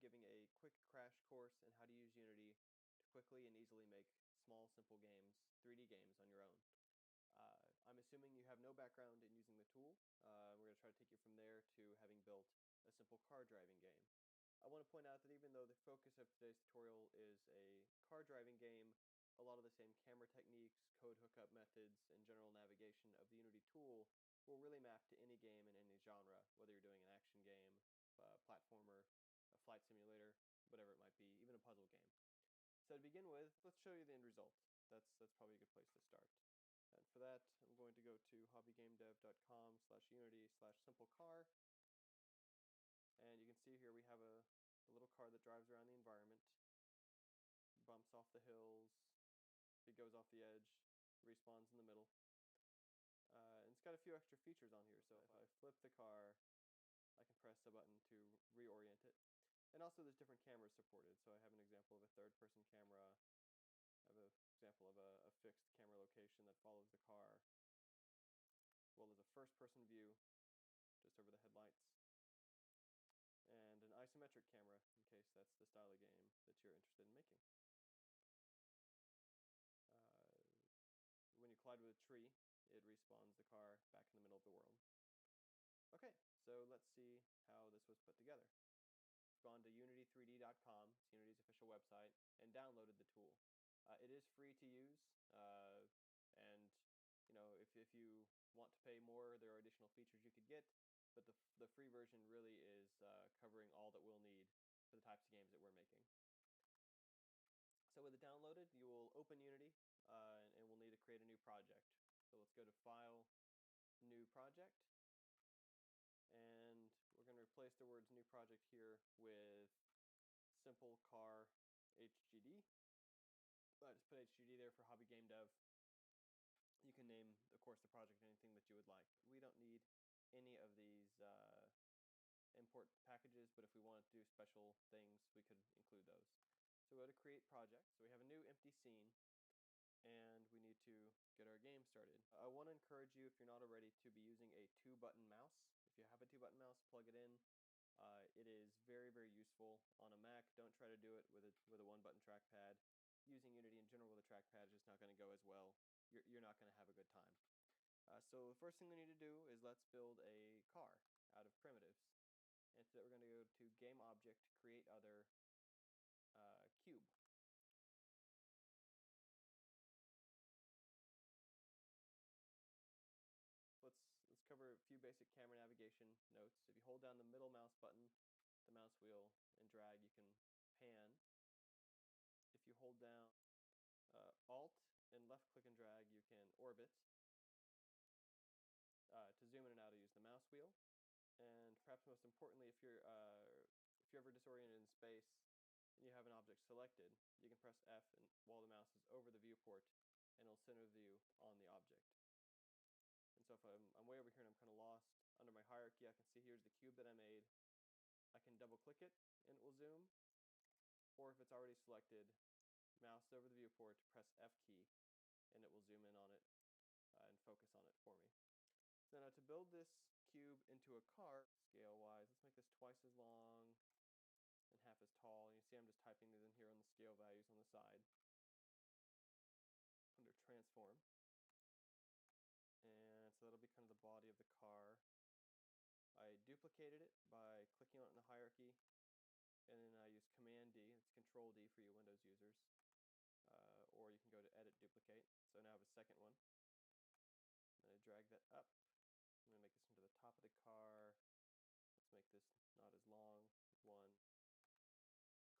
giving a quick crash course in how to use Unity to quickly and easily make small, simple games, 3D games on your own. I'm assuming you have no background in using the tool. We're going to try to take you from there to having built a simple car driving game. I want to point out that even though the focus of today's tutorial is a car driving game, a lot of the same camera techniques, code hookup methods, and general navigation of the Unity tool will really map to any game in any genre, whether you're doing an action game, a platformer, a flight simulator, whatever it might be, even a puzzle game. So to begin with, let's show you the end result. That's probably a good place to start. And for that, I'm going to go to hobbygamedev.com/unity/simplecar. And you can see here we have a little car that drives around the environment, bumps off the hills, it goes off the edge, respawns in the middle. And it's got a few extra features on here, so if I flip the car, I can press a button to reorient it. And also there's different cameras supported, so I have an example of a third-person camera, I have an example of a fixed camera location that follows the car, as well as a first-person view, just over the headlights, and an isometric camera, in case that's the style of game that you're interested in making. When you collide with a tree, it respawns the car back in the middle of the world. Okay, so let's see how this was put together. I've gone to unity3d.com, it's Unity's official website, and downloaded the tool. It is free to use, and if you want to pay more, there are additional features you could get, but the free version really is covering all that we'll need for the types of games that we're making. So with it downloaded, you will open Unity, and we'll need to create a new project. So let's go to File, New Project, and we're going to replace the words New Project here with Simple Car HGD. I just put HGD there for Hobby Game Dev. You can name, of course, the project anything that you would like. We don't need any of these import packages, but if we want to do special things, we could include those. So go to Create Project. So we have a new empty scene, and we need to get our game started. I want to encourage you, if you're not already, to be using a 2-button mouse. If you have a 2-button mouse, plug it in. It is very, very useful on a Mac. Don't try to do it with a 1-button trackpad. Using Unity in general with a trackpad is just not going to go as well. You're not going to have a good time. So the first thing we need to do is let's build a car out of primitives. And so we're going to go to Game Object, Create Other, Cube. Let's cover a few basic camera navigation notes. If you hold down the middle mouse button, the mouse wheel, and drag, you can pan. If you hold down Alt and left click and drag, you can orbit. To zoom in and out, I use the mouse wheel. And perhaps most importantly, if you're ever disoriented in space and you have an object selected, you can press F and while the mouse is over the viewport, and it'll center the view on the object. And so if I'm way over here and I'm kind of lost under my hierarchy, I can see here's the cube that I made. I can double click it and it will zoom. Or if it's already selected, mouse over the viewport, press F key, and it will zoom in on it and focus on it for me. So now to build this cube into a car, scale-wise, let's make this twice as long and half as tall. And you see I'm just typing these in here on the scale values on the side under transform. And so that'll be kind of the body of the car. I duplicated it by clicking on it in the hierarchy, and then I use Command D. It's Control D for you Windows users. Or you can go to Edit Duplicate. So now I have a second one. And I drag that up. I'm going to make this into the top of the car. Let's make this not as long. One.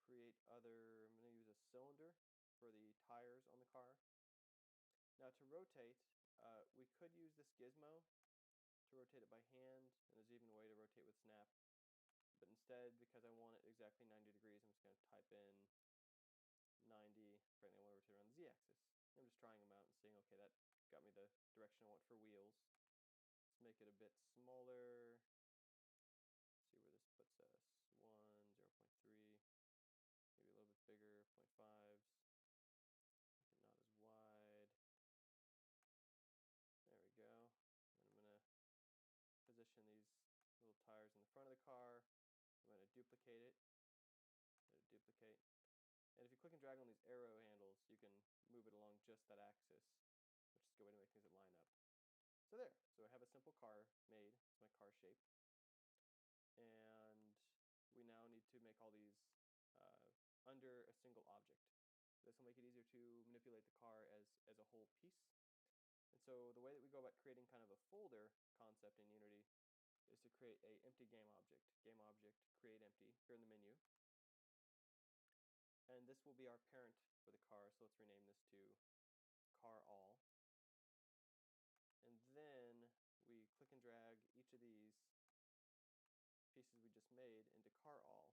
Create other. I'm going to use a cylinder for the tires on the car. Now to rotate, we could use this gizmo to rotate it by hand, and there's even a way to rotate with snap. But instead, because I want it exactly 90 degrees, I'm just going to type in 90. Apparently I want to rotate around the z-axis. I'm just trying them out and seeing, okay, that got me the direction I want for wheels. Let's make it a bit smaller. See where this puts us. 1, 0.3, maybe a little bit bigger, 0.5s. Make it not as wide. There we go. And I'm going to position these little tires in the front of the car. I'm going to duplicate it Okay, and if you click and drag on these arrow handles, you can move it along just that axis, which is a good way to make things that line up. So there, so I have a simple car made. It's my car shape. And we now need to make all these under a single object. This will make it easier to manipulate the car as a whole piece. And so the way that we go about creating kind of a folder concept in Unity is to create a empty game object. Game object, create empty, here in the menu. And this will be our parent for the car, so let's rename this to car all. And then we click and drag each of these pieces we just made into car all.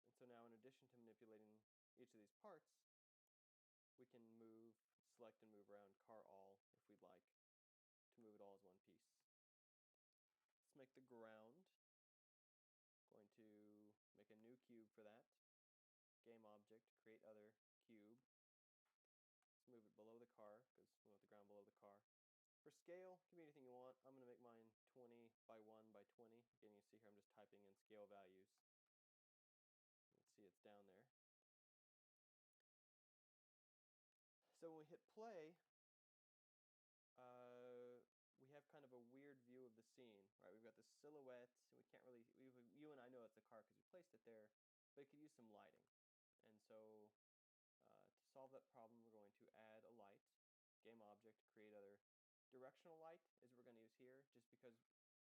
And so now, in addition to manipulating each of these parts, we can select and move around car all if we'd like to move it all as one piece. Let's make the ground. Going to make a new cube for that. Game object, create other, cube. Let's move it below the car because we want the ground below the car. For scale, give me anything you want. I'm going to make mine 20 by 1 by 20. Again, you see here I'm just typing in scale values. Let's see, it's down there. So when we hit play, we have kind of a weird view of the scene, right? We've got this silhouette, and we can't really, you and I know it's a car because you placed it there, but it could use some lighting. And so to solve that problem, we're going to add a light, game object, create other. Directional light is what we're going to use here, just because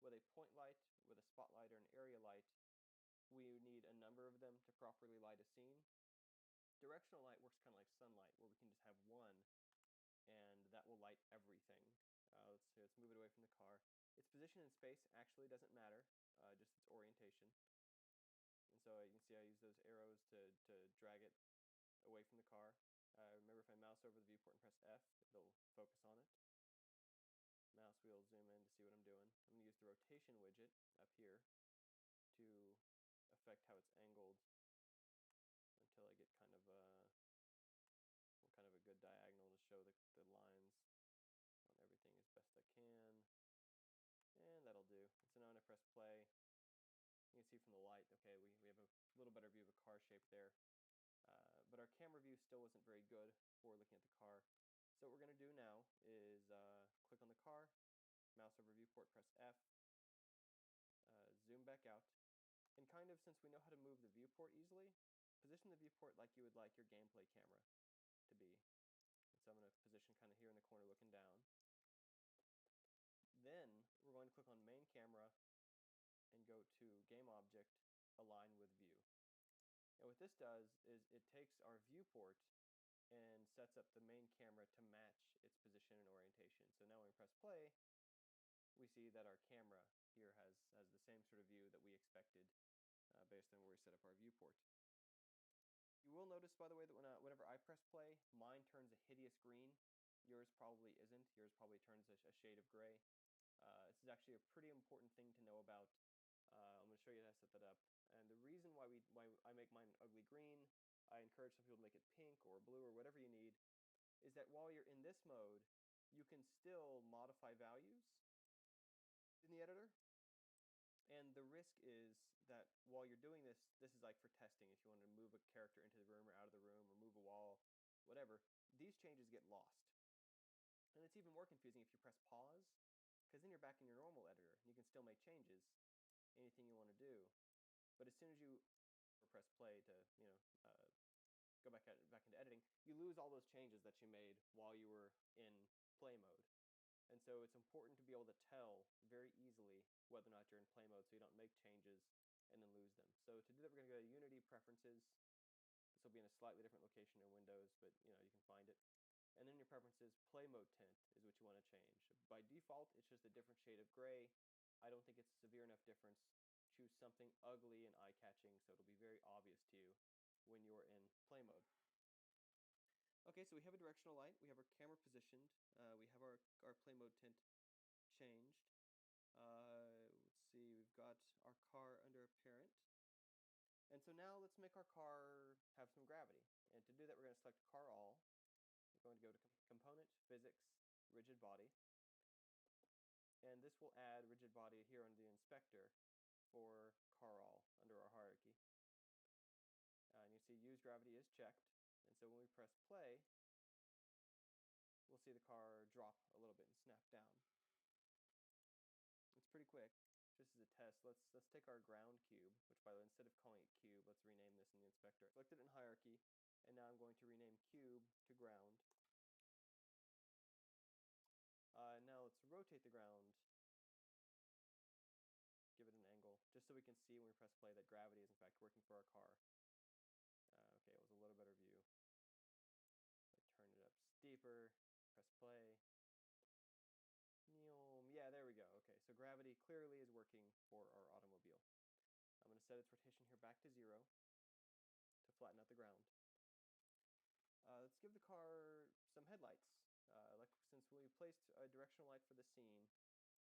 with a point light, with a spotlight, or an area light, we need a number of them to properly light a scene. Directional light works kind of like sunlight, where we can just have one, and that will light everything. Let's move it away from the car. Its position in space actually doesn't matter, just its orientation. And so you can see I use those arrows to drag it away from the car. Remember, if I mouse over the viewport and press F, it'll focus on it. Mouse wheel zoom in to see what I'm doing. I'm going to use the rotation widget up here to affect how it's angled until I get kind of a good diagonal to show the lines on everything as best I can. And that'll do. And so now when I press play, you can see from the light, okay, we have a little better view of a car shape there. But our camera view still wasn't very good for looking at the car. So what we're going to do now is click on the car, mouse over viewport, press F, zoom back out. And kind of, since we know how to move the viewport easily, position the viewport like you would like your gameplay camera to be. And so I'm going to position kind of here in the corner looking down. Then we're going to click on main camera and go to game object, align with view. And what this does is it takes our viewport and sets up the main camera to match its position and orientation. So now when we press play, we see that our camera here has the same sort of view that we expected based on where we set up our viewport. You will notice, by the way, that whenever I press play, mine turns a hideous green. Yours probably isn't. Yours probably turns a shade of gray. This is actually a pretty important thing to know about. I'm going to show you how to set that up. And the reason why I make mine ugly green, I encourage some people to make it pink or blue or whatever you need, is that while you're in this mode, you can still modify values in the editor. And the risk is that while you're doing this, this is like for testing, if you want to move a character into the room or out of the room or move a wall, whatever, these changes get lost. And it's even more confusing if you press pause, because then you're back in your normal editor and you can still make changes, anything you want to do. But as soon as you press play to go back into editing, you lose all those changes that you made while you were in play mode. And so it's important to be able to tell very easily whether or not you're in play mode so you don't make changes and then lose them. So to do that, we're going to go to Unity Preferences. This will be in a slightly different location in Windows, but you can find it. And then in your preferences, play mode tint is what you want to change. By default, it's just a different shade of gray. I don't think it's a severe enough difference. Choose something ugly and eye-catching so it'll be very obvious to you when you're in play mode. Okay, so we have a directional light, we have our camera positioned, we have our play mode tint changed. Let's see, we've got our car under a parent. And so now let's make our car have some gravity. And to do that, we're going to select car all. We're going to go to component, physics, rigid body. And this will add rigid body here under the inspector for car all under our hierarchy. use gravity is checked, and so when we press play, we'll see the car drop a little bit and snap down. It's pretty quick. Just as a test, let's take our ground cube, which by the way, instead of calling it cube, let's rename this in the inspector. Selected it in hierarchy, and now I'm going to rename cube to ground. Now let's rotate the ground. Give it an angle, just so we can see when we press play that gravity is in fact working for our car. Okay, it was a little better view. I turn it up steeper, press play. Yeah, there we go. Okay, so gravity clearly is working for our automobile. I'm going to set its rotation here back to 0 to flatten out the ground. Let's give the car some headlights. Like since we placed a directional light for the scene,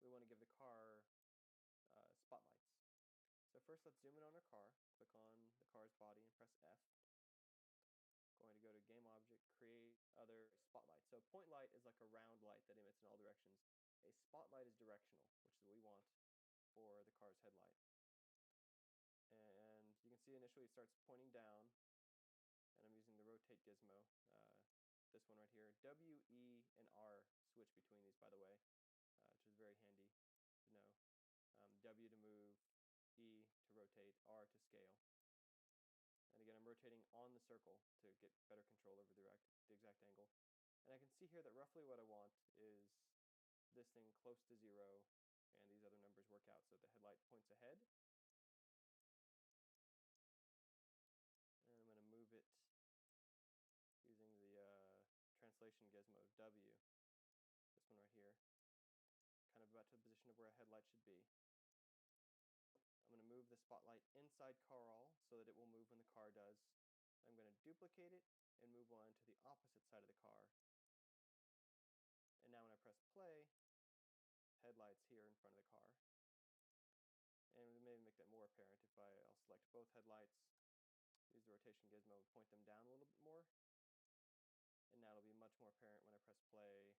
we want to give the car spotlights. So first let's zoom in on our car, click on the car's body and press F. Going to go to game object, create other spotlight. So point light is like a round light that emits in all directions. A spotlight is directional, which is what we want for the car's headlight. And you can see initially it starts pointing down, and I'm using the rotate gizmo, this one right here. W, E, and R switch between these, by the way, which is very handy to know. W to move, E to rotate, R to scale. And again, I'm rotating on the circle to get better control over the exact angle. And I can see here that roughly what I want is this thing close to 0, and these other numbers work out so the headlight points ahead. And I'm going to move it using the translation gizmo W, this one right here, kind of about to the position of where a headlight should be. I'm going to move the spotlight inside Carl so that it will move when the car does. I'm going to duplicate it and move one to the opposite side of the car. And now when I press play, headlights here in front of the car. And we may make that more apparent if I'll select both headlights, use the rotation gizmo and point them down a little bit more. And now it'll be much more apparent when I press play.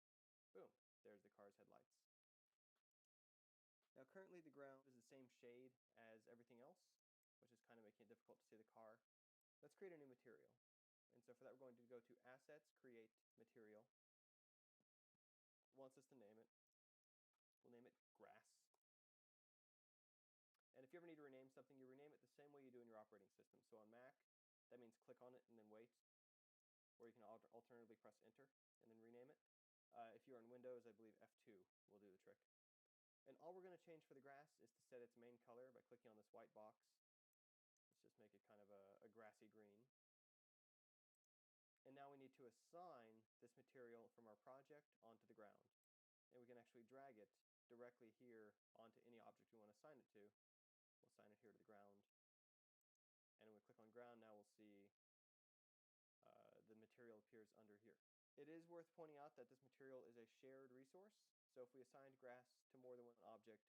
Boom, there's the car's headlights. Now currently the ground is the same shade as everything else, which is kind of making it difficult to see the car. Let's create a new material. And so for that we're going to go to Assets, Create Material. It wants us to name it. We'll name it Grass. And if you ever need to rename something, you rename it the same way you do in your operating system. So on Mac, that means click on it and then wait. Or you can alternatively press Enter and then rename it. If you're on Windows, I believe F2 will do the trick. And all we're going to change for the grass is to set its main color by clicking on this white box. Let's just make it kind of a grassy green. And now we need to assign this material from our project onto the ground. And we can actually drag it directly here onto any object we want to assign it to. We'll assign it here to the ground. And when we click on ground, now we'll see the material appears under here. It is worth pointing out that this material is a shared resource. So if we assigned grass to more than one object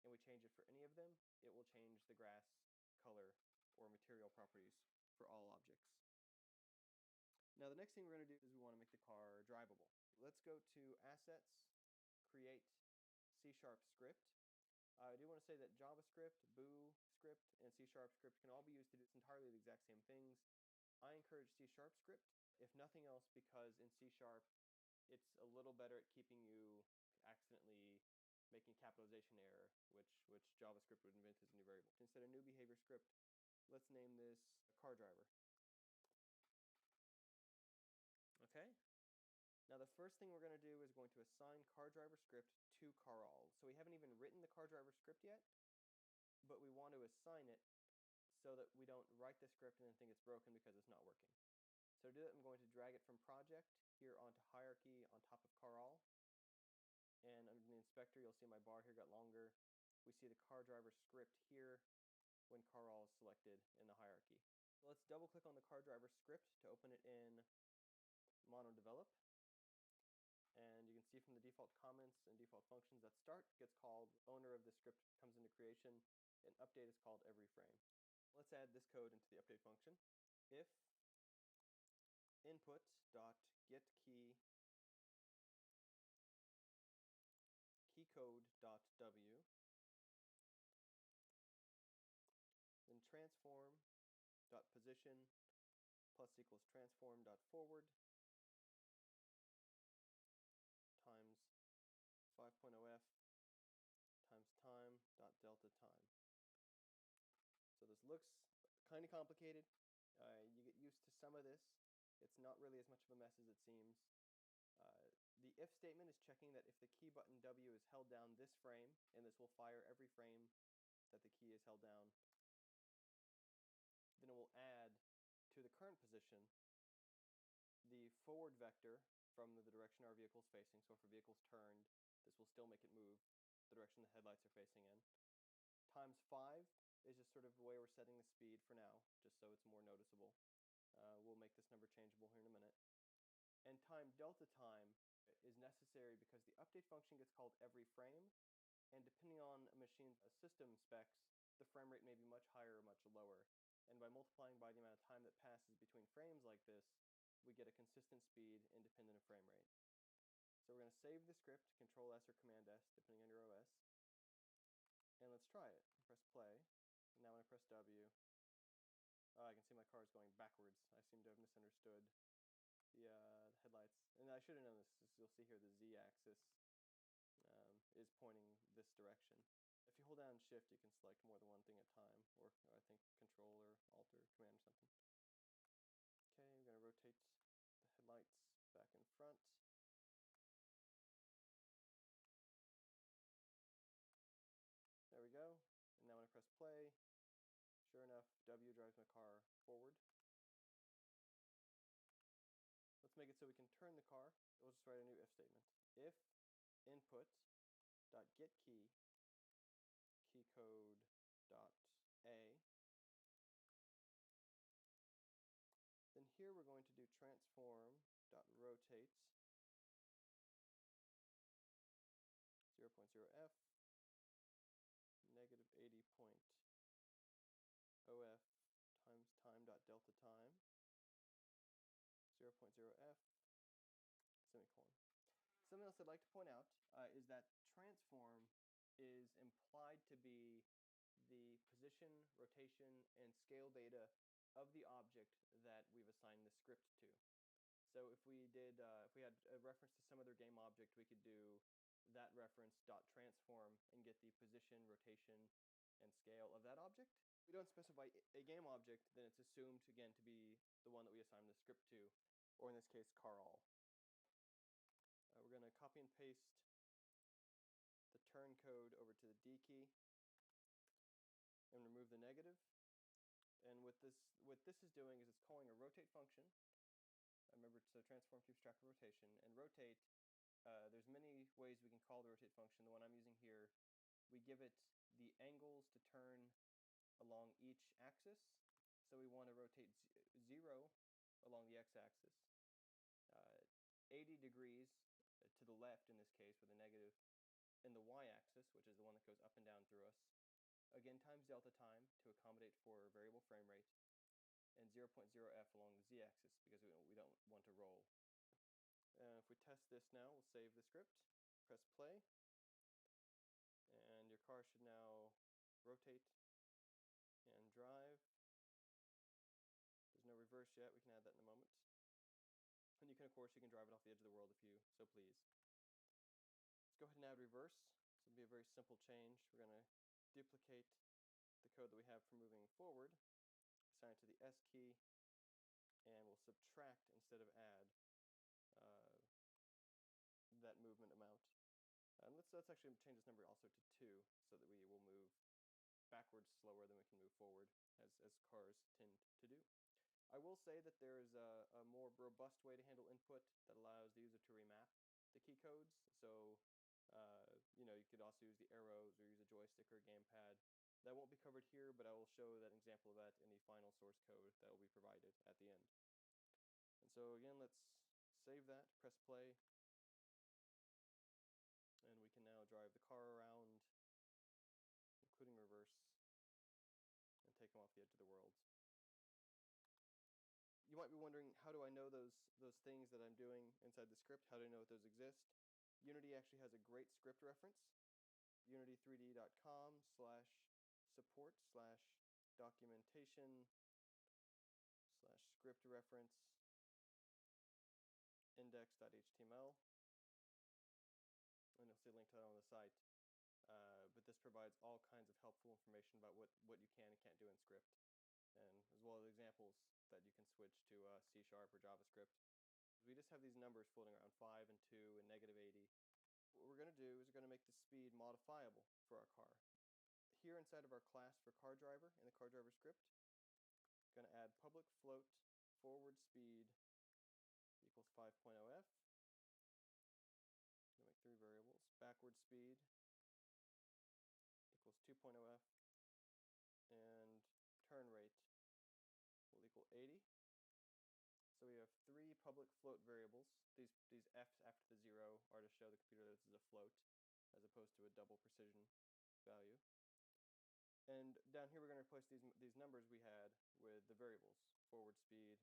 and we change it for any of them, it will change the grass color or material properties for all objects. Now the next thing we're going to do is we want to make the car drivable. Let's go to Assets, Create C# script. I do want to say that JavaScript, Boo script, and C# script can all be used to do entirely the exact same things. I encourage C# script, if nothing else, because in C# it's a little better at keeping you accidentally making capitalization error, which JavaScript would invent as a new variable. Instead of new behavior script, let's name this car driver. Okay. Now the first thing we're going to do is going to assign car driver script to Carl. So we haven't even written the car driver script yet, but we want to assign it so that we don't write the script and then think it's broken because it's not working. So to do that, I'm going to drag it from project here onto hierarchy on top of Carl. And under the inspector, you'll see my bar here got longer. We see the car driver script here when Carl is selected in the hierarchy. Let's double click on the car driver script to open it in MonoDevelop. And you can see from the default comments and default functions that start gets called, owner of the script comes into creation, and update is called every frame. Let's add this code into the update function. If input.getKey keycode.w, then transform.position plus equals transform.forward times 5.0f times time.delta time. So this looks kind of complicated. You get used to some of this. It's not really as much of a mess as it seems. The if statement is checking that if the key button W is held down this frame, and this will fire every frame that the key is held down, then it will add to the current position the forward vector from the direction our vehicle is facing. So if our vehicle's turned, this will still make it move the direction the headlights are facing in. Times 5 is just sort of the way we're setting the speed for now, just so it's more noticeable. We'll make this number changeable here in a minute. And time delta time is necessary because the update function gets called every frame, and depending on a machine's system specs, the frame rate may be much higher or much lower. And by multiplying by the amount of time that passes between frames like this, we get a consistent speed independent of frame rate. So we're going to save the script, Control S or Command S, depending on your OS. And let's try it. Press play. And now when I press W, I can see my car is going backwards. I seem to have misunderstood the headlights. And I should have known this. You'll see here the Z-axis is pointing this direction. If you hold down Shift, you can select more than one thing at a time, or I think Control or Alt or Command or something. Okay, I'm going to rotate the headlights back in front. There we go. And now when I press play, sure enough, W drives my car forward. Let's make it so we can turn the car. We'll just write a new if statement. If input dot get key code dot a, then here we're going to do transform dot rotate 0.0f negative 80.0f times time.delta time 0.0f semicolon. Something else I'd like to point out is that transform is implied to be the position, rotation, and scale data of the object that we've assigned the script to. So if we had a reference to some other game object, we could do that reference dot transform and get the position, rotation, and scale of that object. If we don't specify a game object, then it's assumed again to be the one that we assign the script to, or in this case, car_all. We're going to copy and paste the turn code over to the D key and remove the negative. And what this is doing is it's calling a rotate function. Remember, so transform keeps track of rotation, and rotate. There's many ways we can call the rotate function. The one I'm using here, we give it the angles to turn along each axis. So we want to rotate 0 along the x-axis, 80 degrees to the left in this case with a negative, in the y-axis, which is the one that goes up and down through us, again times delta time to accommodate for variable frame rate, and 0.0f along the z-axis because we don't want to roll. If we test this now, we'll save the script, press play, and your car should now rotate and drive. There's no reverse yet. We can add that in a moment. And you can, of course, you can drive it off the edge of the world if you so please. Let's go ahead and add reverse. This will be a very simple change. We're going to duplicate the code that we have for moving forward, assign it to the S key, and we'll subtract instead of add that movement amount. And let's actually change this number also to 2 so that we will move backwards slower than we can move forward, as cars tend to do. I will say that there is a more robust way to handle input that allows the user to remap the key codes. So you could also use the arrows or use a joystick or a gamepad. That won't be covered here, but I will show that example of that in the final source code that will be provided at the end. And so again, let's save that, press play, and we can now drive the car around, including reverse, and take them off the edge of the world. You might be wondering, how do I know those things that I'm doing inside the script? How do I know if those exist? Unity actually has a great script reference, unity3d.com/support/documentation/script script reference index.html, and you'll see a link to that on the site. But this provides all kinds of helpful information about what you can and can't do in script, and as well as examples that you can switch to C# or JavaScript. We just have these numbers floating around 5 and 2 and -80. What we're going to do is we're going to make the speed modifiable for our car. Here inside of our class for car driver in the car driver script, going to add public float forward speed equals 5.0f. Going to make 3 variables. Backward speed equals 2.0f, and turn rate will equal 80. So we have 3 public float variables. These f's after the 0 are to show the computer that this is a float, as opposed to a double precision value. And down here we're going to replace these numbers we had with the variables, forward speed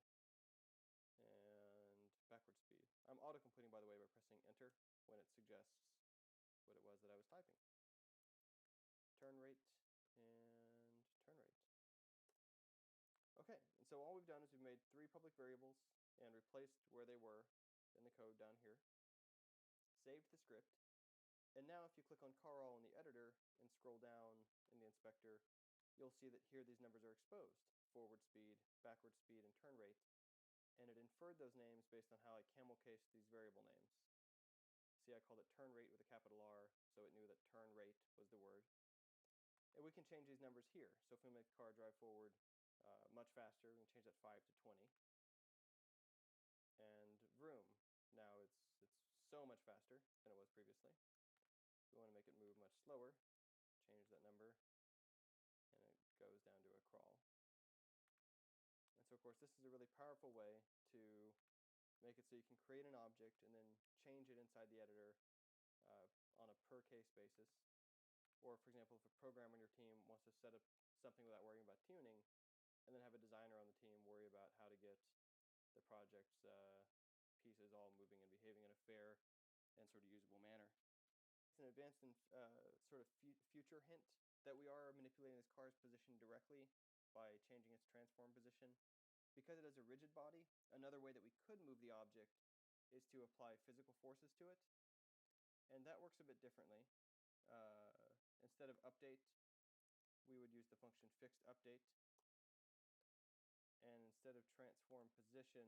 and backward speed. I'm auto-completing, by the way, by pressing enter when it suggests what it was that I was typing. Turn rate and turn rate. Okay, and so all we've done is we've made 3 public variables and replaced where they were in the code down here, saved the script, and now if you click on Carl in the editor and scroll down in the inspector, you'll see that here these numbers are exposed, forward speed, backward speed, and turn rate, and it inferred those names based on how I camel cased these variable names. See, I called it turn rate with a capital R, so it knew that turn rate was the word. And we can change these numbers here. So if we make the car drive forward much faster, we can change that 5 to 20. And vroom, now it's so much faster than it was previously. We want to make it move much slower, change that number, and it goes down to a crawl. And so of course this is a really powerful way to make it so you can create an object and then change it inside the editor on a per case basis. Or for example, if a programmer on your team wants to set up something without worrying about tuning, and then have a designer on the team worry about how to get the project's pieces all moving and behaving in a fair and sort of usable manner. It's an advanced and sort of future hint that we are manipulating this car's position directly by changing its transform position. Because it has a rigid body, another way that we could move the object is to apply physical forces to it, and that works a bit differently. Instead of update, we would use the function fixed update, and instead of transform position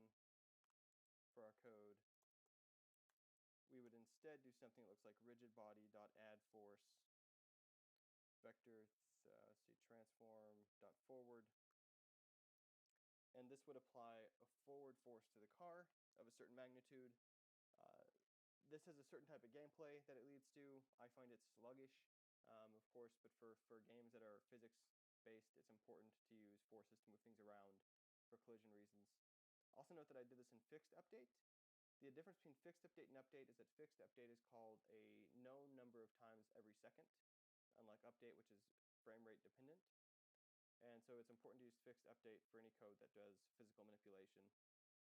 for our code, we would instead do something that looks like rigid body dot add force vector transform dot forward, and this would apply a forward force to the car of a certain magnitude. This has a certain type of gameplay that it leads to. I find it sluggish, of course, but for games that are physics based, it's important to use forces to move things around for collision reasons. Also note that I did this in fixed update. The difference between fixed update and update is that fixed update is called a known number of times every second, unlike update, which is frame rate dependent. And so it's important to use fixed update for any code that does physical manipulation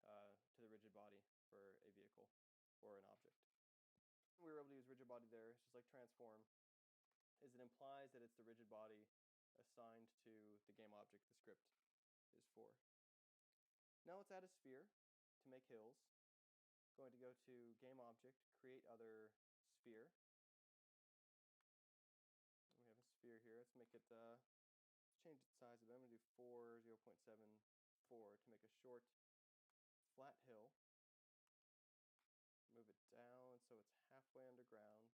to the rigid body for a vehicle or an object. We were able to use rigid body there, it's just like transform, is it implies that it's the rigid body assigned to the game object the script is for. Now let's add a sphere to make hills. Going to go to game object, create other sphere. We have a sphere here. Let's make it, let's change its size a bit. I'm going to do 0.74 to make a short flat hill. Move it down so it's halfway underground,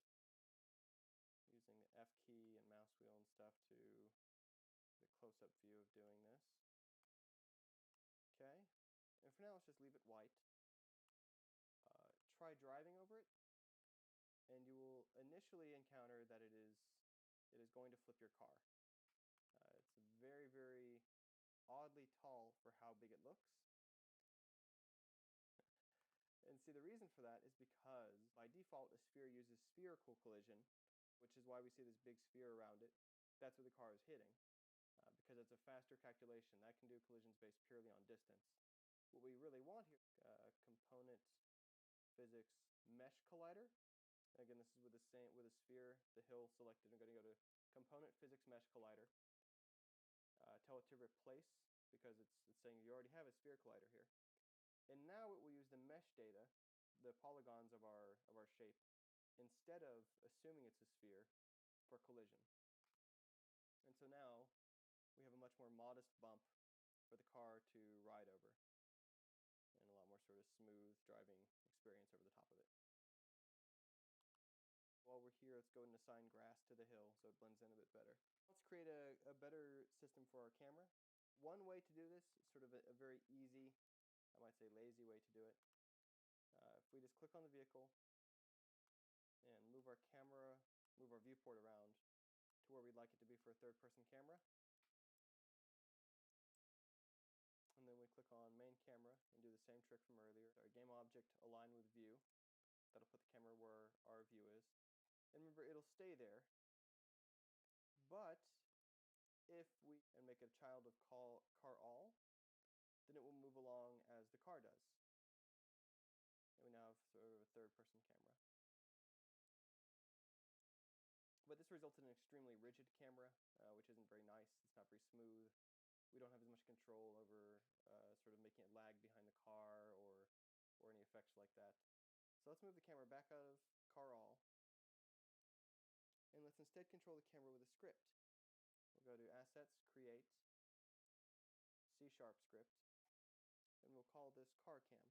using the F key and mouse wheel and stuff to get a close-up view of doing this. Okay, and for now let's just leave it white. Try driving over it, and you will initially encounter that it is going to flip your car. It's very, very oddly tall for how big it looks. And see, the reason for that is because by default a sphere uses spherical collision, which is why we see this big sphere around it. That's what the car is hitting, because it's a faster calculation that can do collisions based purely on distance. What we really want here, component physics mesh collider. And again, this is with a sphere, the hill selected. I'm going to go to component physics mesh collider. Tell it to replace because it's saying you already have a sphere collider here. And now it will use the mesh data, the polygons of our shape, instead of assuming it's a sphere, for collision. And so now we have a much more modest bump for the car to ride over, and a lot more sort of smooth driving experience over the top of it. While we're here, let's go and assign grass to the hill so it blends in a bit better. Let's create a better system for our camera. One way to do this, sort of a very easy, I might say lazy way to do it. If we just click on the vehicle and move our viewport around to where we'd like it to be for a third-person camera. And then we click on main camera and do the same trick from earlier. Our game object align with view. That'll put the camera where our view is. And remember, it'll stay there. But if we make it a child of car all, then it will move along as the car does. And we now have sort of a third-person camera. But this results in an extremely rigid camera, which isn't very nice. It's not very smooth. We don't have as much control over sort of making it lag behind the car or any effects like that. So let's move the camera back out of car all. And let's instead control the camera with a script. We'll go to Assets, Create, C# script, and we'll call this CarCam.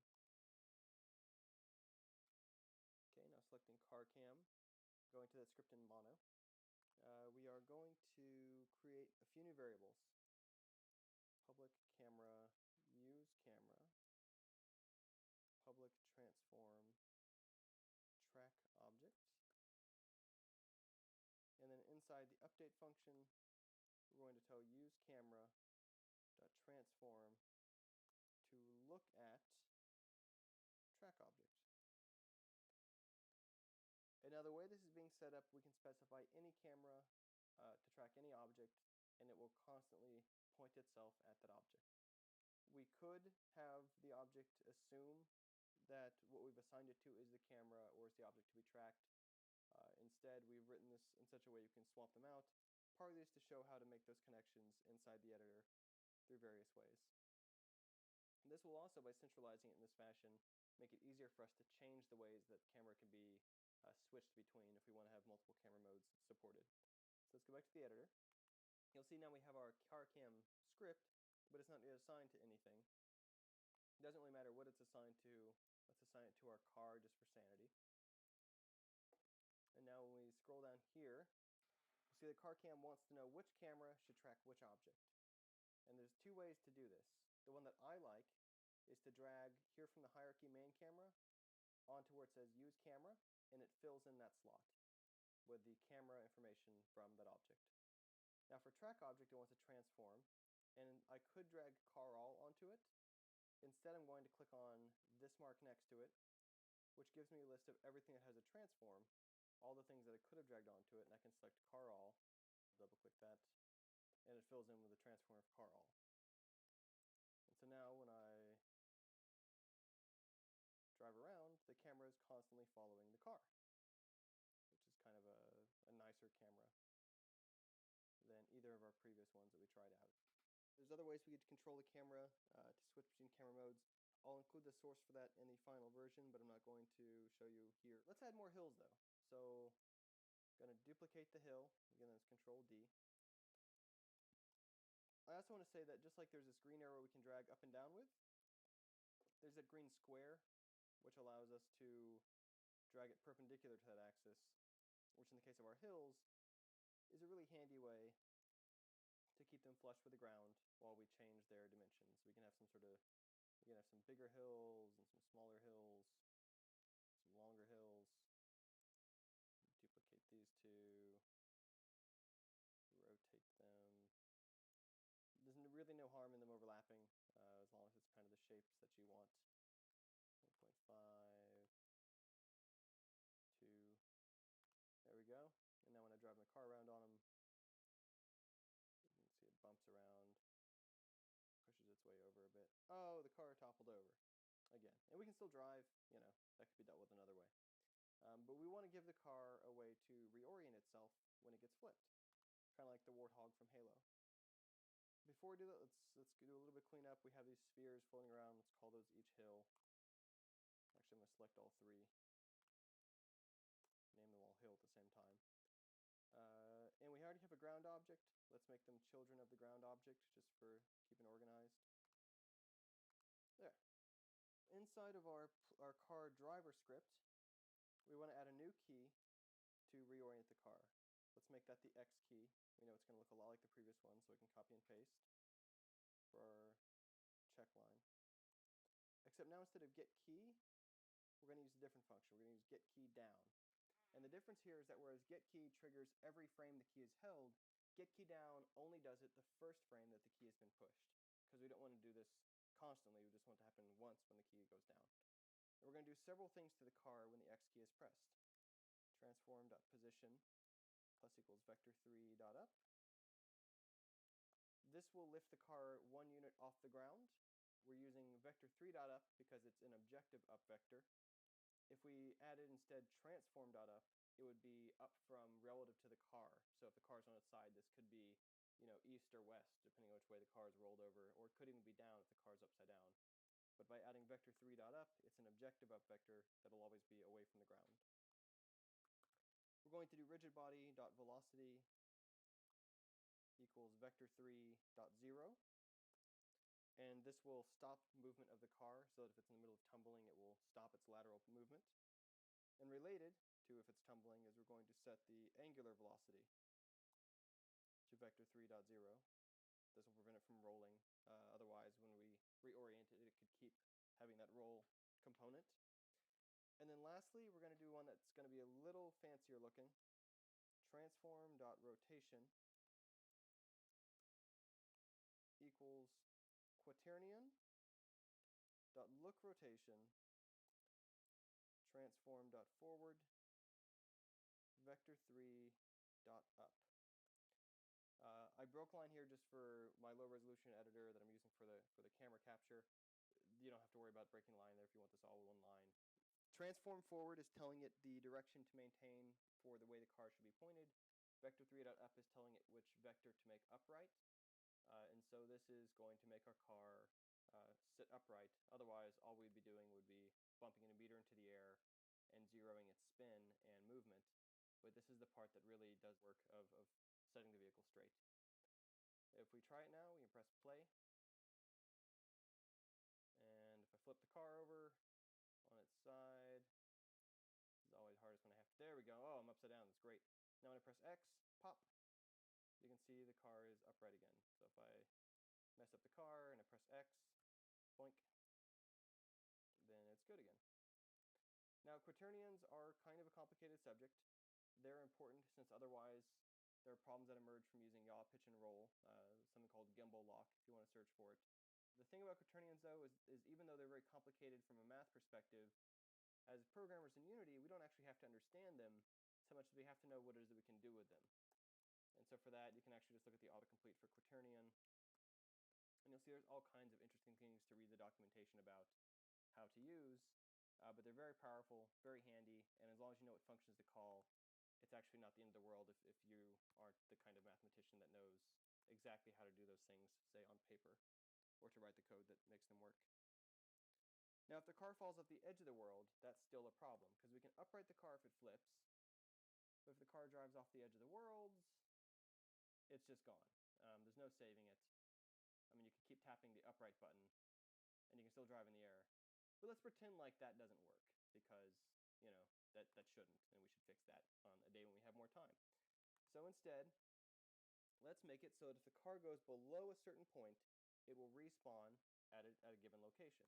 Okay, now selecting CarCam, going to that script in mono. We are going to create a few new variables. Public camera, use camera, public transform, track object. And then inside the update function, we're going to tell use camera dot transform to look at track object. And now the way this is being set up, we can specify any camera to track any object, and it will constantly point itself at that object. We could have the object assume that what we've assigned it to is the camera or is the object to be tracked. Instead, we've written this in such a way you can swap them out. Partly is to show how to make those connections inside the editor through various ways. And this will also, by centralizing it in this fashion, make it easier for us to change the ways that the camera can be switched between if we want to have multiple camera modes supported. So let's go back to the editor. You'll see now we have our CarCam script, but it's not yet assigned to anything. It doesn't really matter what it's assigned to. Let's assign it to our car just for sanity. And now when we scroll down here, you'll see the CarCam wants to know which camera should track which object. And there's two ways to do this. The one that I like is to drag here from the hierarchy main camera onto where it says use camera, and it fills in that slot with the camera information from that object. Now for track object, it wants to transform, and I could drag car all onto it. Instead, I'm going to click on this mark next to it, which gives me a list of everything that has a transform, all the things that I could have dragged onto it, and I can select car all, double click that, and it fills in with the transform of car all. And so now when I drive around, the camera is constantly following the car, which is kind of a nicer camera than either of our previous ones that we tried out. There's other ways we could control the camera to switch between camera modes. I'll include the source for that in the final version, but I'm not going to show you here. Let's add more hills though. So I'm going to duplicate the hill. Again, that's Control D. I also want to say that just like there's this green arrow we can drag up and down with, there's a green square which allows us to drag it perpendicular to that axis, which in the case of our hills is a really handy way to keep them flush with the ground while we change their dimensions. We can have some bigger hills and some smaller hills, some longer hills. Duplicate these two, rotate them. There's really no harm in them overlapping as long as it's kind of the shapes that you want. 1.5, 2, there we go. And now when I drive my car around on them, you can see it bumps around, pushes its way over a bit. Oh, the car toppled over again. And we can still drive, you know, that could be dealt with another way. But we want to give the car a way to reorient itself when it gets flipped, kind of like the Warthog from Halo. before we do that, let's do a little bit of cleanup. We have these spheres floating around. Let's call those each hill. Actually, I'm going to select all three. Name them all hill at the same time. And we already have a ground object. Let's make them children of the ground object, just for keeping organized. There. Inside of our car driver script, we want to add a new key to reorient the car. Let's make that the X key. We know it's going to look a lot like the previous one, so we can copy and paste for our check line. Except now instead of get key, we're going to use a different function. We're going to use get key down. And the difference here is that whereas get key triggers every frame the key is held, get key down only does it the first frame that the key has been pushed. Because we don't want to do this constantly, we just want it to happen once when the key goes down. And we're going to do several things to the car when the X key is pressed. Transform.position plus equals vector3.up. This will lift the car 1 unit off the ground. We're using vector3.up because it's an objective up vector. If we added instead transform.up, it would be up from relative to the car. So if the car's on its side, this could be, east or west, depending on which way the car is rolled over, or it could even be down if the car's upside down. But by adding vector3.up, it's an objective up vector that'll always be away from the ground. We're going to do rigid body.velocity equals vector3.0. And this will stop movement of the car, so that if it's in the middle of tumbling, it will stop its lateral movement. And related to if it's tumbling is we're going to set the angular velocity to vector3.0. This will prevent it from rolling. Otherwise, when we reorient it, it could keep having that roll component. And then lastly, we're going to do one that's going to be a little fancier looking. Transform.rotation equals quaternion.lookRotation transform.forward vector3.up. I broke line here just for my low resolution editor that I'm using for the camera capture. You don't have to worry about breaking line there if you want this all in one line. Transform forward is telling it the direction to maintain for the way the car should be pointed. Vector3.up is telling it which vector to make upright. And so this is going to make our car sit upright. Otherwise, all we'd be doing would be bumping a meter into the air and zeroing its spin and movement. But this is the part that really does work of setting the vehicle straight. If we try it now, we can press play. And if I flip the car over on its side, it's always hardest when I have to. There we go. Oh, I'm upside down. That's great. Now when I press X, pop, you can see the car is upright again. So if I mess up the car and I press X, boink, then it's good again. Now, quaternions are kind of a complicated subject. They're important since otherwise there are problems that emerge from using yaw, pitch, and roll, something called gimbal lock if you want to search for it. The thing about quaternions, though, is even though they're very complicated from a math perspective, as programmers in Unity, we don't actually have to understand them so much as we have to know what it is that we can do with them. And so for that, you can actually just look at the autocomplete for quaternion. And you'll see there's all kinds of interesting things to read the documentation about how to use. But they're very powerful, very handy, and as long as you know what functions to call, it's actually not the end of the world if you aren't the kind of mathematician that knows exactly how to do those things, say, on paper, or to write the code that makes them work. Now, if the car falls off the edge of the world, that's still a problem, because we can upright the car if it flips, but if the car drives off the edge of the world, it's just gone. There's no saving it. I mean, you can keep tapping the upright button, and you can still drive in the air. But let's pretend like that doesn't work, because, that shouldn't, and we should fix that on a day when we have more time. So instead, let's make it so that if the car goes below a certain point, it will respawn at a given location.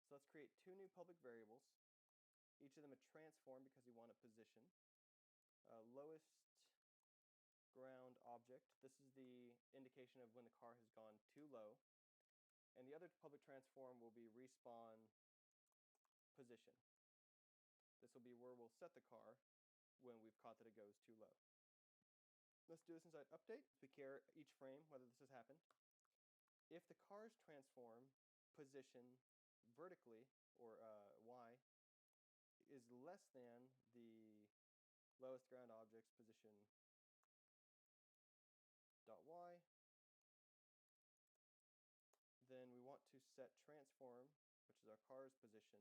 So let's create two new public variables, each of them a transform because we want a position. Lowest ground object, this is the indication of when the car has gone too low. And the other public transform will be respawn position. This will be where we'll set the car when we've caught that it goes too low. Let's do this inside update. We care each frame whether this has happened. If the car's transform position vertically, or Y, is less than the lowest ground object's position dot Y, set transform, which is our car's position,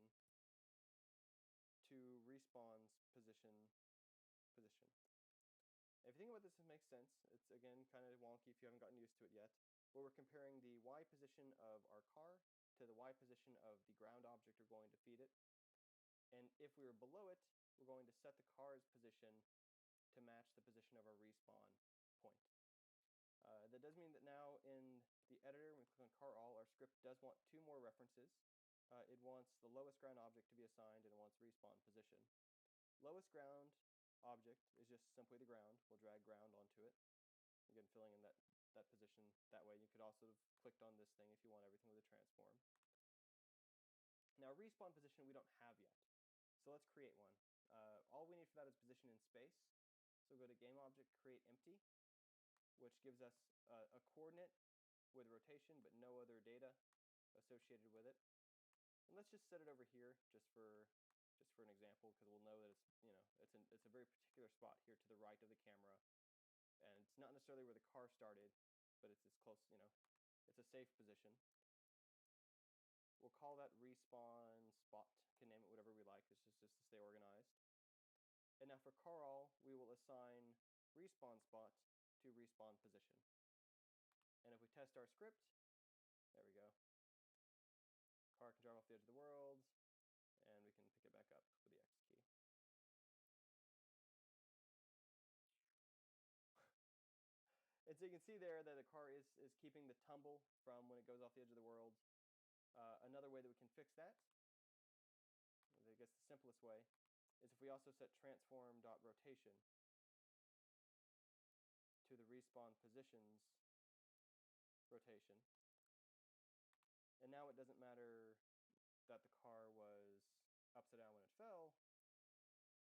to respawn's position. If you think about this, it makes sense. It's, again, kind of wonky if you haven't gotten used to it yet. But we're comparing the Y position of our car to the Y position of the ground object we're going to feed it. And if we were below it, we're going to set the car's position to match the position of our respawn point. That does mean that now in the editor, when we click on car all, our script does want two more references. It wants the lowest ground object to be assigned, and it wants respawn position. Lowest ground object is just simply the ground. We'll drag ground onto it. Again, filling in that position that way. You could also have clicked on this thing if you want everything with a transform. Now, respawn position we don't have yet. So let's create one. All we need for that is position in space. So we'll go to game object, create empty, which gives us a coordinate with rotation, but no other data associated with it. And let's just set it over here just for an example, because we'll know that it's a very particular spot here to the right of the camera, and it's not necessarily where the car started, but it's as close, it's a safe position. We'll call that respawn spot. Can name it whatever we like. It's just to stay organized. And now for car all, we will assign respawn spot to respawn position. And if we test our script, there we go. Car can drive off the edge of the world, and we can pick it back up with the X key. And so you can see there that the car is keeping the tumble from when it goes off the edge of the world. Another way that we can fix that, I guess the simplest way, is if we also set transform.rotation to the respawn positions rotation. And now it doesn't matter that the car was upside down when it fell.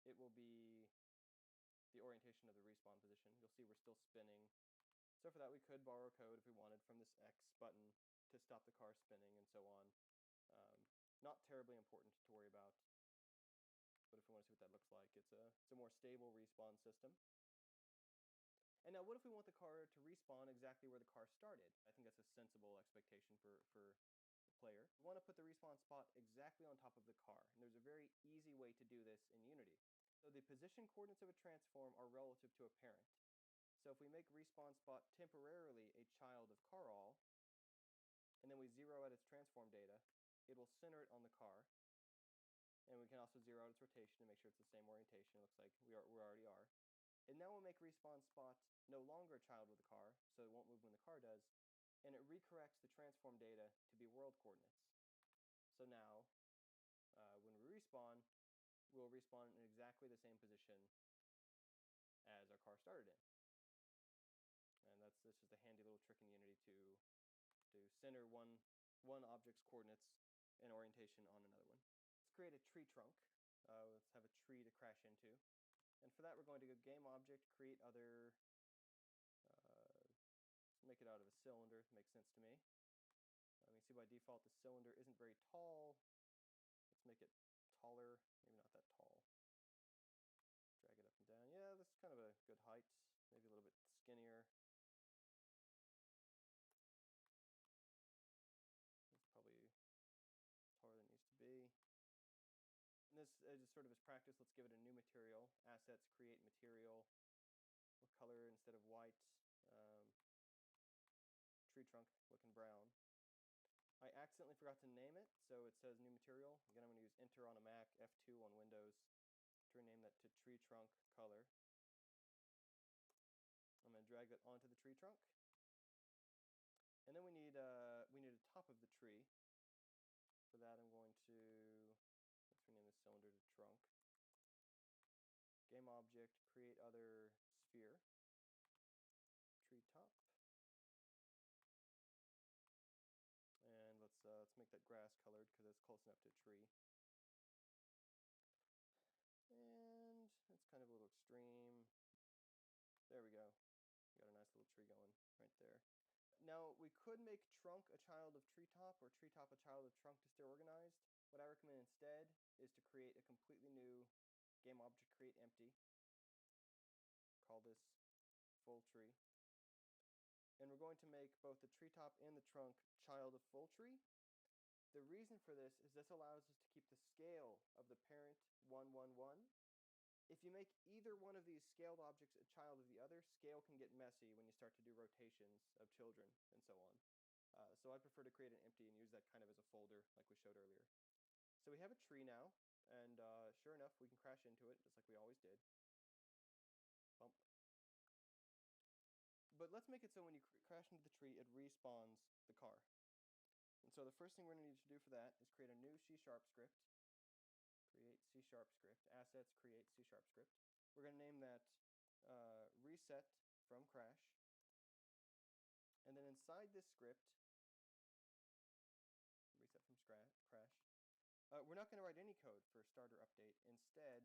It will be the orientation of the respawn position. You'll see we're still spinning. So for that, we could borrow code if we wanted from this X button to stop the car spinning and so on. Not terribly important to worry about. But if we want to see what that looks like, it's a more stable respawn system. And now what if we want the car to respawn exactly where the car started? I think that's a sensible expectation for a player. We want to put the respawn spot exactly on top of the car. And there's a very easy way to do this in Unity. So the position coordinates of a transform are relative to a parent. So if we make respawn spot temporarily a child of car all, and then we zero out its transform data, it will center it on the car. And we can also zero out its rotation to make sure it's the same orientation. It looks like we already are. And now we'll make respawn spot no longer a child with the car, so it won't move when the car does, and it recorrects the transform data to be world coordinates. So now, when we respawn, we'll respawn in exactly the same position as our car started in. And that's just a handy little trick in Unity to center one object's coordinates and orientation on another one. Let's create a tree trunk. Let's have a tree to crash into. And for that, we're going to go game object, create other. Let's make it out of a cylinder. Makes sense to me. You can see by default the cylinder isn't very tall. Let's make it taller. Maybe not that tall. Drag it up and down. Yeah, this is kind of a good height. Maybe a little bit skinnier. It's probably taller than it needs to be. And this is sort of as practice. Let's give it a new material. Assets, create material. What color instead of white? Tree trunk looking brown. I accidentally forgot to name it, so it says new material. Again, I'm going to use Enter on a Mac, F2 on Windows to rename that to tree trunk color. I'm going to drag that onto the tree trunk. And then we need a top of the tree. For that, I'm going to, let's rename this cylinder to trunk. Game object, create other sphere. Tree top. And let's make that grass colored because it's close enough to a tree. And it's kind of a little extreme. There we go. Got a nice little tree going right there. Now, we could make trunk a child of treetop or treetop a child of trunk to stay organized. What I recommend instead is to create a completely new game object, create empty. Call this full tree. And we're going to make both the treetop and the trunk child of full tree. The reason for this is this allows us to keep the scale of the parent 1, 1, 1. If you make either one of these scaled objects a child of the other, scale can get messy when you start to do rotations of children and so on. So I prefer to create an empty and use that kind of as a folder like we showed earlier. So we have a tree now, and sure enough, we can crash into it just like we always did. Bump. But let's make it so when you crash into the tree, it respawns the car. And so the first thing we're going to need to do for that is create a new C# script. Create C# script. Assets, create C# script. We're going to name that reset from crash. And then inside this script, reset from crash, we're not going to write any code for starter update. Instead,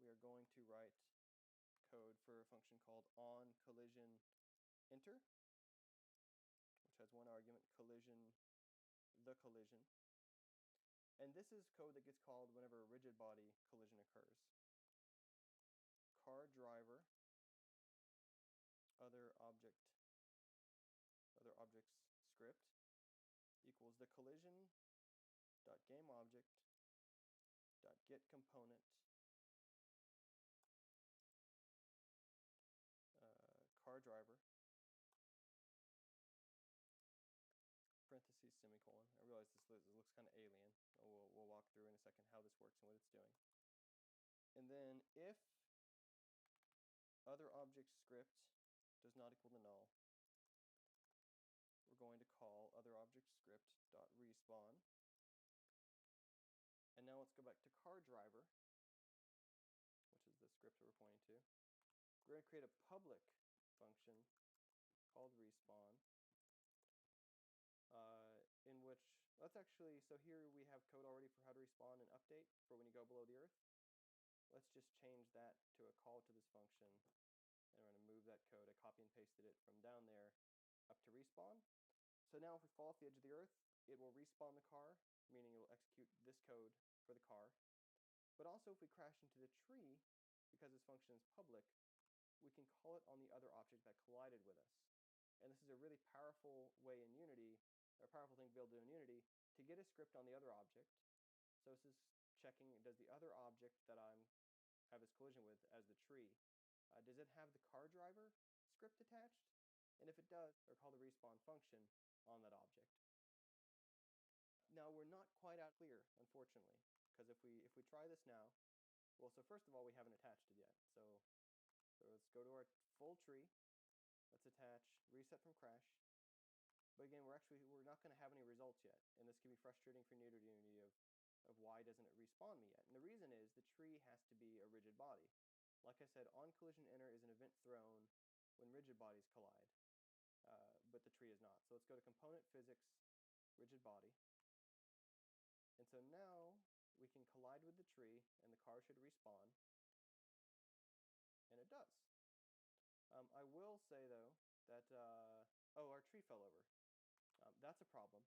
we are going to write code for a function called onCollisionEnter, which has one argument, collision, the collision. And this is code that gets called whenever a rigid body collision occurs. Car driver, other objects script equals the collision dot game object dot get component car driver parentheses semicolon. I realize this looks kind of alien. We'll walk through in a second how this works and what it's doing. And then if other object script does not equal to null, we're going to call other object script dot respawn. And now let's go back to car driver, which is the script that we're pointing to. We're going to create a public function called respawn, in which, so here we have code already for how to respawn and update for when you go below the earth. Let's just change that to a call to this function, and we're going to move that code. I copy and pasted it from down there up to respawn. So now if we fall off the edge of the earth, it will respawn the car, meaning it will execute this code for the car. But also if we crash into the tree, because this function is public, we can call it on the other object that collided with us. And this is a really powerful way in Unity, or a powerful thing to be able to do in Unity, to get a script on the other object. So this is checking, does the other object that I have this collision with as the tree, does it have the car driver script attached? And if it does, or call the respawn function on that object. Now we're not quite out clear, unfortunately, because if we try this now, well, so first of all, we haven't attached it yet. So let's go to our full tree. Let's attach reset from crash. But again, we're not going to have any results yet, and this can be frustrating for Unity of why doesn't it respawn me yet? And the reason is the tree has to be a rigid body. Like I said, onCollisionEnter is an event thrown when rigid bodies collide, but the tree is not. So let's go to component physics, rigid body. And so now we can collide with the tree, and the car should respawn, and it does. I will say, though, that, our tree fell over. That's a problem.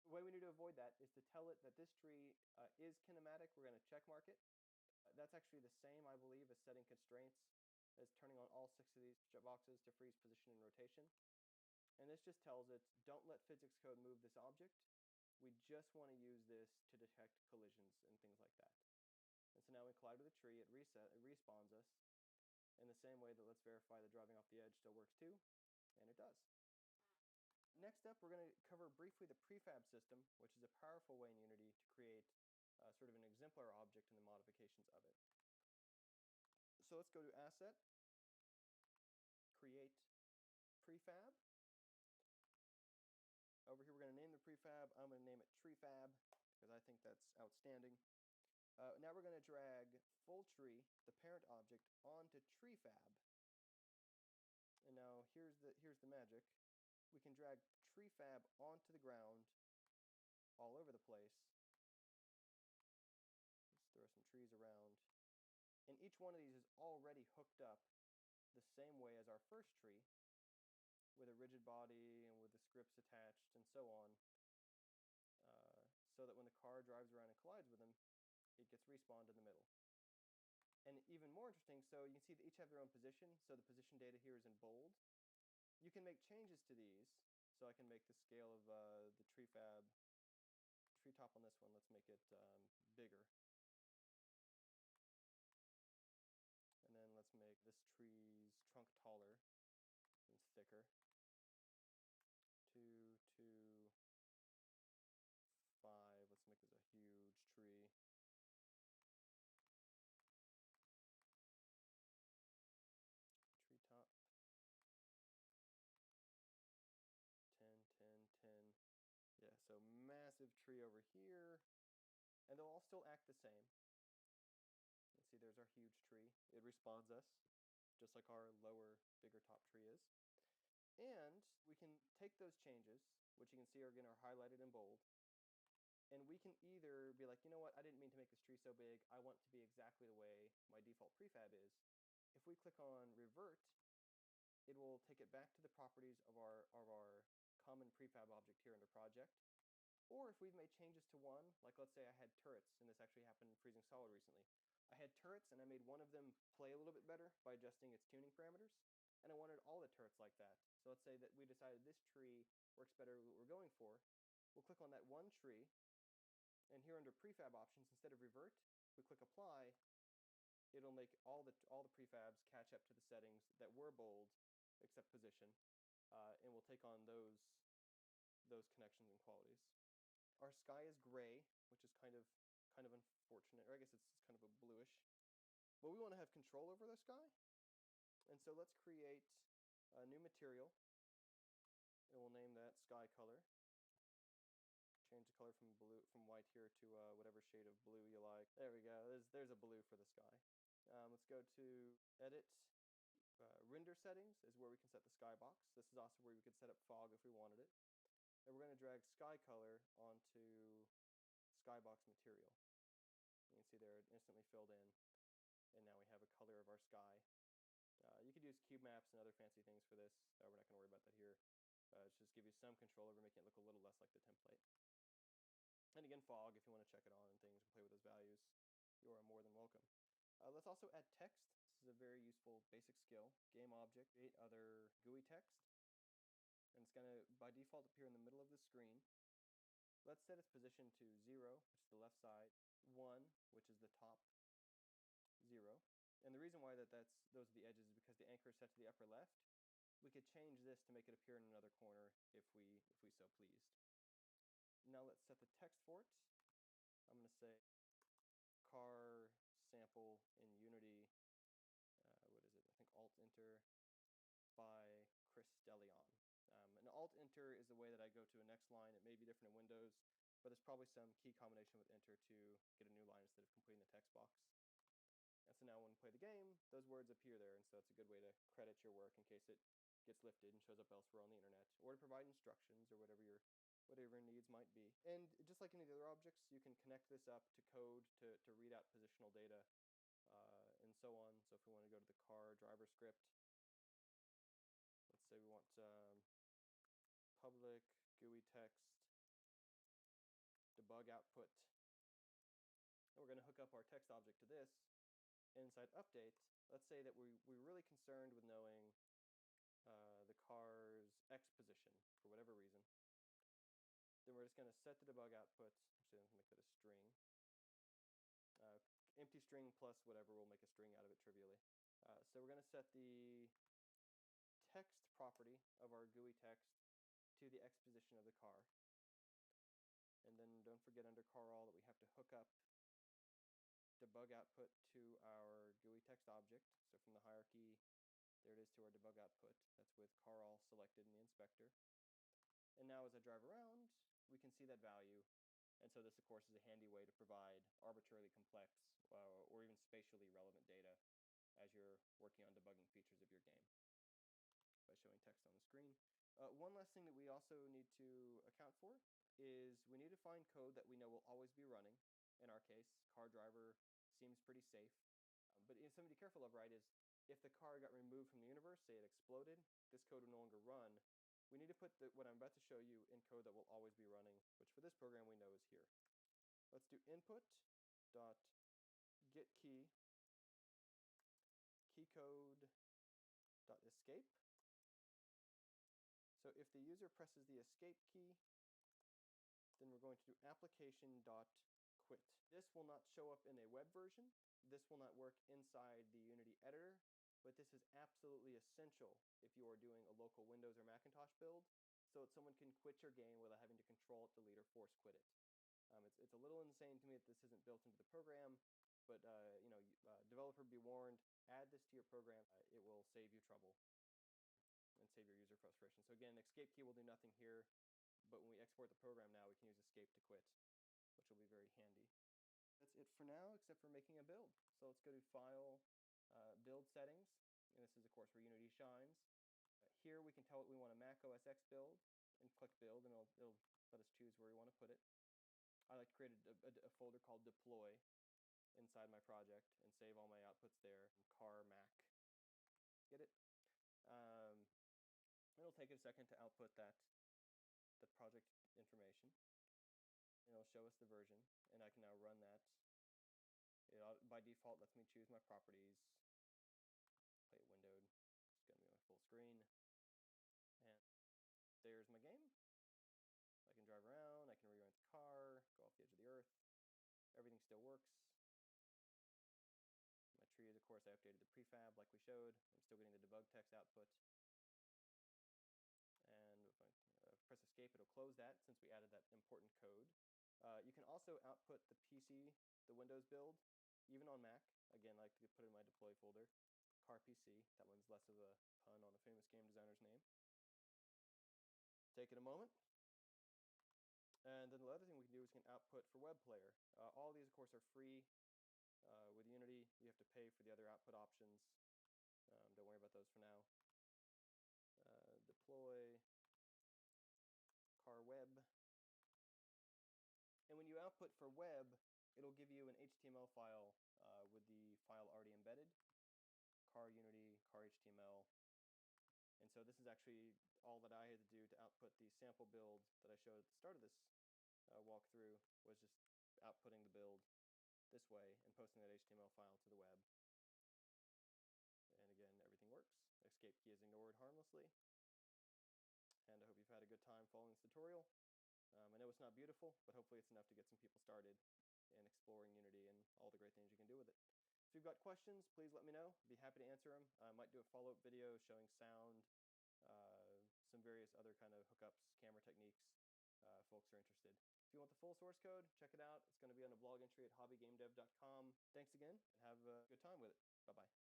The way we need to avoid that is to tell it that this tree is kinematic. We're going to check mark it. That's actually the same, I believe, as setting constraints, as turning on all 6 of these boxes to freeze position and rotation. And this just tells it, don't let physics code move this object. We just want to use this to detect collisions and things like that. And so now we collide with a tree, it respawns us in the same way that let's verify that driving off the edge still works too, and it does. Next up, we're going to cover briefly the prefab system, which is a powerful way in Unity to create sort of an exemplar object and the modifications of it. So let's go to Asset, Create Prefab. Over here, we're going to name the prefab. I'm going to name it TreeFab because I think that's outstanding. Now we're going to drag FullTree, the parent object, onto TreeFab. And now here's the magic. We can drag TreeFab onto the ground all over the place. Let's throw some trees around. And each one of these is already hooked up the same way as our first tree, with a rigid body and with the scripts attached and so on, so that when the car drives around and collides with them, it gets respawned in the middle. And even more interesting, so you can see they each have their own position, so the position data here is in bold. You can make changes to these, so I can make the scale of the TreeFab treetop on this one, let's make it bigger. And then let's make this tree's trunk taller and thicker. 2, 2, 5. Let's make this a huge tree. Treetop. 10, 10, 10. Yeah, so massive tree over here. And they'll all still act the same. You can see there's our huge tree. It respawns us, just like our lower, bigger top tree is. And we can take those changes, which you can see are again are highlighted in bold, and we can either be like, you know what, I didn't mean to make this tree so big. I want it to be exactly the way my default prefab is. If we click on revert, it will take it back to the properties of our common prefab object here under project. Or if we've made changes to one, like let's say I had turrets, and this actually happened in Freezing Solid recently. I had turrets and I made one of them play a little bit better by adjusting its tuning parameters, and I wanted all the turrets like that. So let's say that we decided this tree works better with what we're going for. We'll click on that one tree, and here under prefab options, instead of revert, we click apply. It'll make all the prefabs catch up to the settings that were bold, except position, and we'll take on those connections and qualities. Our sky is gray, which is kind of unfortunate, or I guess it's kind of a bluish. But we want to have control over the sky, and so let's create a new material, and we'll name that sky color. Change the color from white here to whatever shade of blue you like. There we go. There's a blue for the sky. Let's go to edit. Render settings is where we can set the skybox. This is also where we could set up fog if we wanted it. And we're going to drag sky color onto skybox material. You can see there it instantly filled in, and now we have a color of our sky. You could use cube maps and other fancy things for this. We're not going to worry about that here. It's just give you some control over making it look a little less like the template. And again, fog, if you want to check it on and things and play with those values, you are more than welcome. Let's also add text. This is a very useful basic skill. Game object, create other GUI text. And it's going to, by default, appear in the middle of the screen. Let's set its position to 0, which is the left side, 1, which is the top, 0. And the reason why those are the edges is because the anchor is set to the upper left. We could change this to make it appear in another corner if we so pleased. Now let's set the text for it. I'm going to say car sample in Unity. What is it? I think Alt-Enter by Chris Delion. An Alt-Enter is the way that I go to a next line. It may be different in Windows, but there's probably some key combination with Enter to get a new line instead of completing the text box. And so now when we play the game, those words appear there, and so it's a good way to credit your work in case it gets lifted and shows up elsewhere on the internet, or to provide instructions or whatever your needs might be. And just like any of the other objects, you can connect this up to code to read out positional data and so on. So if we want to go to the car driver script, let's say we want public GUI text debug output, and we're going to hook up our text object to this. Inside update, let's say that we're really concerned with knowing the car's X position for whatever reason. Then we're just going to set the debug output. Actually, I'm going to make that a string. Empty string plus whatever, we'll make a string out of it trivially. So we're going to set the text property of our GUI text to the X position of the car. And then don't forget under car all that we have to hook up debug output to our GUI text object. So from the hierarchy, there it is to our debug output. That's with car all selected in the inspector. And now as I drive around, we can see that value. And so this, of course, is a handy way to provide arbitrarily complex or even spatially relevant data as you're working on debugging features of your game by showing text on the screen. One last thing that we also need to account for is we need to find code that we know will always be running. In our case, car driver seems pretty safe. But something to be careful of, right, is if the car got removed from the universe, say it exploded, this code will no longer run. We need to put what I'm about to show you in code that will always be running, which for this program we know is here. Let's do input.getKey keycode.escape. So if the user presses the escape key, then we're going to do application.quit. This will not show up in a web version. This will not work inside the Unity editor, but this is absolutely essential if you are doing a local Windows or Macintosh build, so that someone can quit your game without having to control it, delete, or force quit it. It's a little insane to me that this isn't built into the program, but developer be warned, add this to your program. It will save you trouble and save your user frustration. So again, escape key will do nothing here, but when we export the program now, we can use escape to quit, which will be very handy. That's it for now, except for making a build. So let's go to File, Build Settings, and this is, of course, where Unity shines. Here we can tell it we want a Mac OS X build, and click Build, and it'll let us choose where we want to put it. I like to create a folder called Deploy inside my project and save all my outputs there. Car Mac. Get it? It'll take a second to output that project information. And it'll show us the version, and I can now run that. It by default lets me choose my properties. Play it windowed. It's going to be my full screen. And there's my game. I can drive around, I can reorient the car, go off the edge of the earth. Everything still works. My trees, of course, I updated the prefab like we showed. I'm still getting the debug text output. And if I press escape, it'll close that since we added that important code. You can also output the PC, the Windows build, even on Mac. Again, I like to put it in my deploy folder. Car PC, that one's less of a pun on a famous game designer's name. Take it a moment. And then the other thing we can do is we can output for web player. All these, of course, are free. With Unity, you have to pay for the other output options. Don't worry about those for now. Deploy, car web. And when you output for web, it'll give you an HTML file with the file already embedded. Car Unity, car HTML. And so this is actually all that I had to do to output the sample build that I showed at the start of this walkthrough, was just outputting the build this way and posting that HTML file to the web. And again, everything works. Escape key is ignored harmlessly. And I hope you've had a good time following this tutorial. I know it's not beautiful, but hopefully it's enough to get some people started in exploring Unity and all the great things you can do with it. If you've got questions, please let me know. I'd be happy to answer them. I might do a follow-up video showing sound, some various other kind of hookups, camera techniques, if folks are interested. If you want the full source code, check it out. It's going to be on a blog entry at hobbygamedev.com. Thanks again, and have a good time with it. Bye-bye.